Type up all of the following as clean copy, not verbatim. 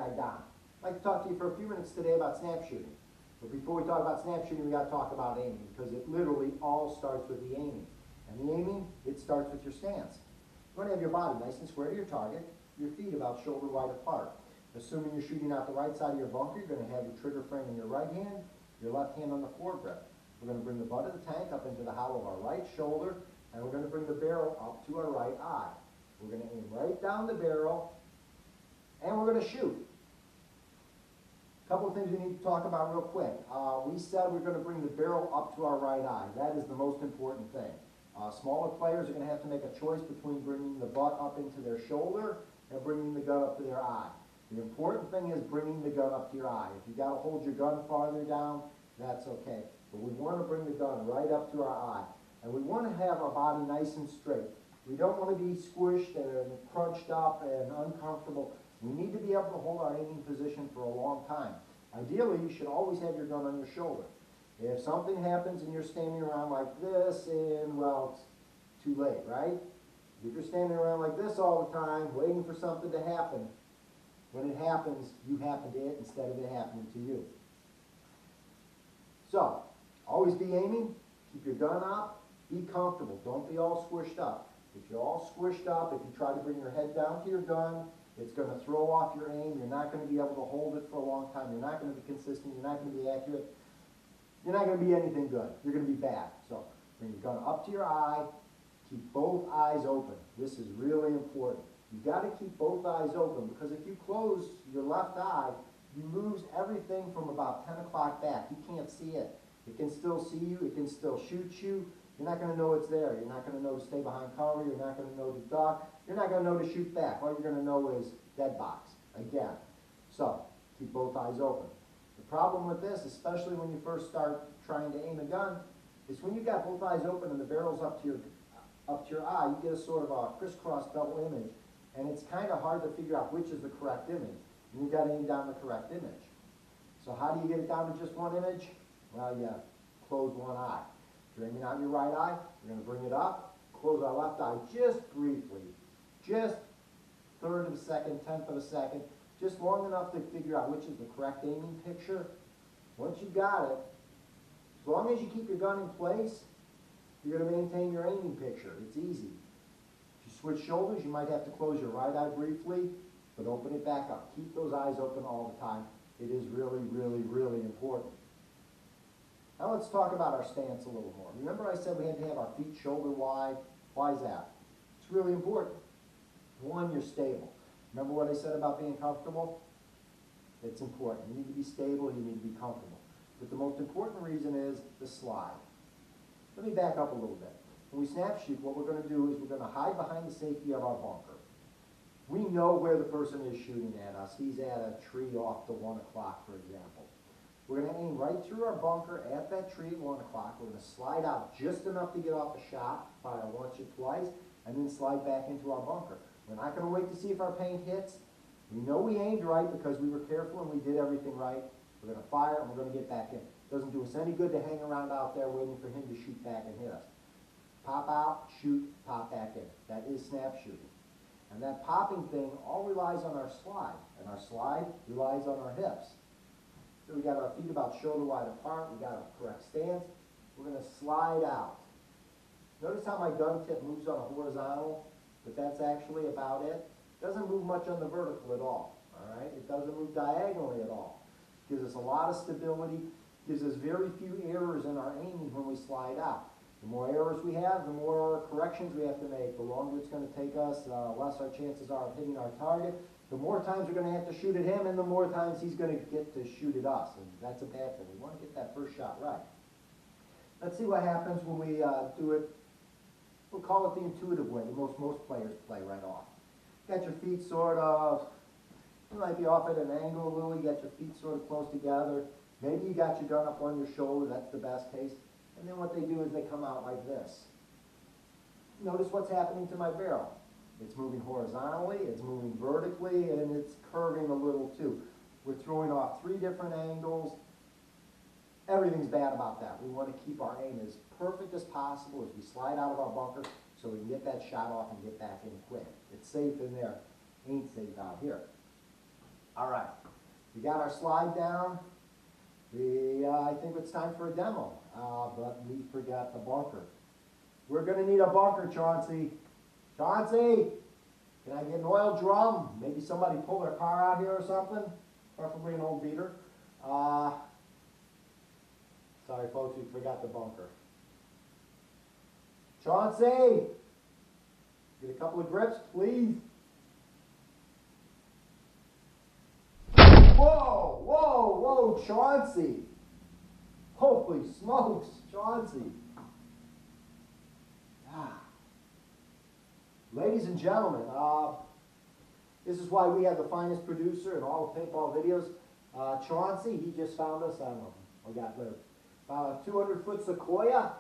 AutomagDon. I'd like to talk to you for a few minutes today about snap shooting. But before we talk about snap shooting, we got to talk about aiming, because it literally all starts with the aiming. And the aiming, it starts with your stance. You want to have your body nice and square to your target, your feet about shoulder wide apart. Assuming you're shooting out the right side of your bunker, you're going to have your trigger frame in your right hand, your left hand on the foregrip. We're going to bring the butt of the tank up into the hollow of our right shoulder, and we're going to bring the barrel up to our right eye. We're going to aim right down the barrel, and we're going to shoot. A couple of things we need to talk about real quick. We said we're going to bring the barrel up to our right eye. That is the most important thing. Smaller players are going to have to make a choice between bringing the butt up into their shoulder and bringing the gun up to their eye. The important thing is bringing the gun up to your eye. If you got to hold your gun farther down, that's okay. But we want to bring the gun right up to our eye. And we want to have our body nice and straight. We don't want to be squished and crunched up and uncomfortable. We need to be able to hold our aiming position for a long time. Ideally, you should always have your gun on your shoulder. If something happens and you're standing around like this, and well, it's too late, right? If you're standing around like this all the time, waiting for something to happen, when it happens, you happen to it instead of it happening to you. So, always be aiming, keep your gun up, be comfortable, don't be all squished up. If you're all squished up, if you try to bring your head down to your gun, it's going to throw off your aim. You're not going to be able to hold it for a long time. You're not going to be consistent. You're not going to be accurate. You're not going to be anything good. You're going to be bad. So bring your gun up to your eye. Keep both eyes open. This is really important. You've got to keep both eyes open, because if you close your left eye, you lose everything from about 10 o'clock back. You can't see it. It can still see you. It can still shoot you. You're not going to know it's there. You're not going to know to stay behind cover. You're not going to know to duck. You're not going to know to shoot back. All you're going to know is dead box again. So keep both eyes open. The problem with this, especially when you first start trying to aim a gun, is when you got both eyes open and the barrel's up to your eye, you get a sort of a crisscross double image, and it's kind of hard to figure out which is the correct image. And you've got to aim down the correct image. So how do you get it down to just one image? Well, you close one eye. If you're aiming out your right eye, you're going to bring it up, close our left eye just briefly, just third of a second, tenth of a second, just long enough to figure out which is the correct aiming picture. Once you've got it, as long as you keep your gun in place, you're going to maintain your aiming picture. It's easy. If you switch shoulders, you might have to close your right eye briefly, but open it back up. Keep those eyes open all the time. It is really, really, really important. Now let's talk about our stance a little more. Remember I said we had to have our feet shoulder wide? Why is that? It's really important. One, you're stable. Remember what I said about being comfortable? It's important. You need to be stable, you need to be comfortable. But the most important reason is the slide. Let me back up a little bit. When we snap shoot, what we're going to do is we're going to hide behind the safety of our bunker. We know where the person is shooting at us. He's at a tree off to 1 o'clock, for example. We're going to aim right through our bunker at that tree at 1 o'clock. We're going to slide out just enough to get off the shot, fire once or twice, and then slide back into our bunker. We're not going to wait to see if our paint hits. We know we aimed right because we were careful and we did everything right. We're going to fire and we're going to get back in. It doesn't do us any good to hang around out there waiting for him to shoot back and hit us. Pop out, shoot, pop back in. That is snap shooting. And that popping thing all relies on our slide, and our slide relies on our hips. So we got our feet about shoulder wide apart, we got a correct stance. We're going to slide out. Notice how my gun tip moves on a horizontal, but that's actually about it. It doesn't move much on the vertical at all. Alright? It doesn't move diagonally at all. It gives us a lot of stability, gives us very few errors in our aiming when we slide out. The more errors we have, the more corrections we have to make. The longer it's going to take us, less our chances are of hitting our target. The more times we're going to have to shoot at him, and the more times he's going to get to shoot at us. And that's a bad thing. We want to get that first shot right. Let's see what happens when we do it. We'll call it the intuitive way, the most players play right off. Got your feet sort of, you might be off at an angle a little. You got your feet sort of close together. Maybe you got your gun up on your shoulder. That's the best case. And then what they do is they come out like this. Notice what's happening to my barrel. It's moving horizontally, it's moving vertically, and it's curving a little too. We're throwing off 3 different angles. Everything's bad about that. We want to keep our aim as perfect as possible as we slide out of our bunker so we can get that shot off and get back in quick. It's safe in there, ain't safe out here. All right. We got our slide down. I think it's time for a demo, but we forgot the bunker. We're gonna need a bunker, Chauncey. Chauncey, can I get an oil drum? Maybe somebody pull their car out here or something, preferably an old beater. Sorry folks, we forgot the bunker. Chauncey, get a couple of grips, please. Whoa, whoa, whoa, Chauncey. Holy smokes, Chauncey. Ladies and gentlemen, this is why we have the finest producer in all of paintball videos. Chauncey, he just found us on a 200-foot sequoia.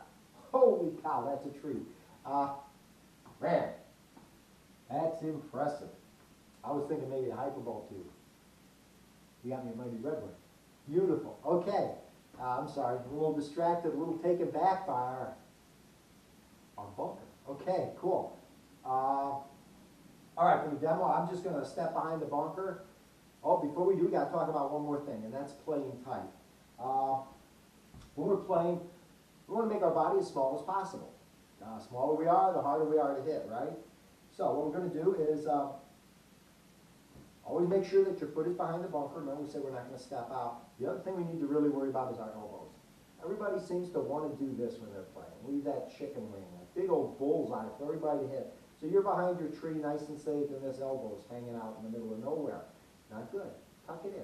Holy cow, that's a tree. Man, that's impressive. I was thinking maybe a hyperbole tube. You got me a mighty red one. Beautiful. Okay, I'm sorry, a little distracted, a little taken back by our bunker. Okay, cool. All right, for the demo, I'm just going to step behind the bunker. Oh, before we do, we got to talk about one more thing, and that's playing tight. When we're playing, we want to make our body as small as possible. The smaller we are, the harder we are to hit, right? So what we're going to do is always make sure that your foot is behind the bunker. Remember, we said we're not going to step out. The other thing we need to really worry about is our elbows. Everybody seems to want to do this when they're playing. Leave that chicken wing, a big old bullseye for everybody to hit. So you're behind your tree nice and safe, and this elbow's hanging out in the middle of nowhere. Not good. Tuck it in.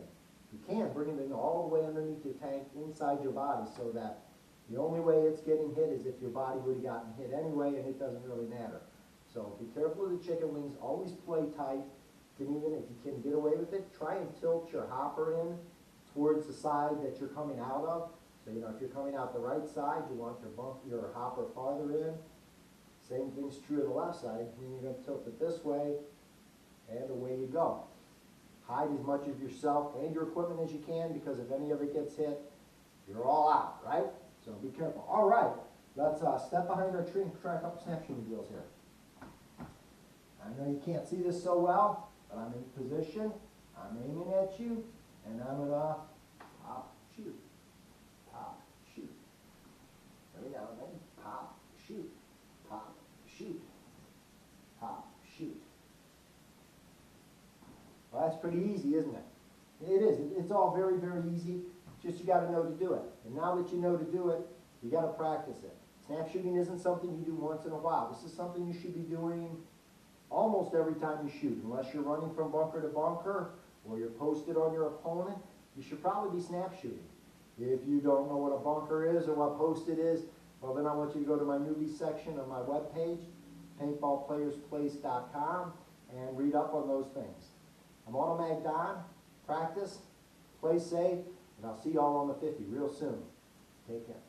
You can bring it in all the way underneath your tank, inside your body, so that the only way it's getting hit is if your body would have gotten hit anyway, and it doesn't really matter. So be careful of the chicken wings. Always play tight. Even if you can get away with it, try and tilt your hopper in towards the side that you're coming out of. So, you know, if you're coming out the right side, you want your hopper farther in. Same thing's true of the left side. Then you're going to tilt it this way, and away you go. Hide as much of yourself and your equipment as you can, because if any of it gets hit, you're all out, right? So be careful. All right, let's step behind our tree and try a couple SnapShooting drills here. I know you can't see this so well, but I'm in position. I'm aiming at you, and I'm going to pop, shoot. Pop, shoot. Every now and then, pop, shoot. Pop, shoot. Pop, shoot. Well, that's pretty easy, isn't it? It is. It's all very, very easy. Just you got to know to do it. And now that you know to do it, you got to practice it. SnapShooting isn't something you do once in a while. This is something you should be doing almost every time you shoot. Unless you're running from bunker to bunker or you're posted on your opponent, you should probably be SnapShooting. If you don't know what a bunker is or what posted is, well, then I want you to go to my newbie section on my webpage, paintballplayersplace.com, and read up on those things. I'm AutomagDon. Practice, play safe, and I'll see you all on the 50 real soon. Take care.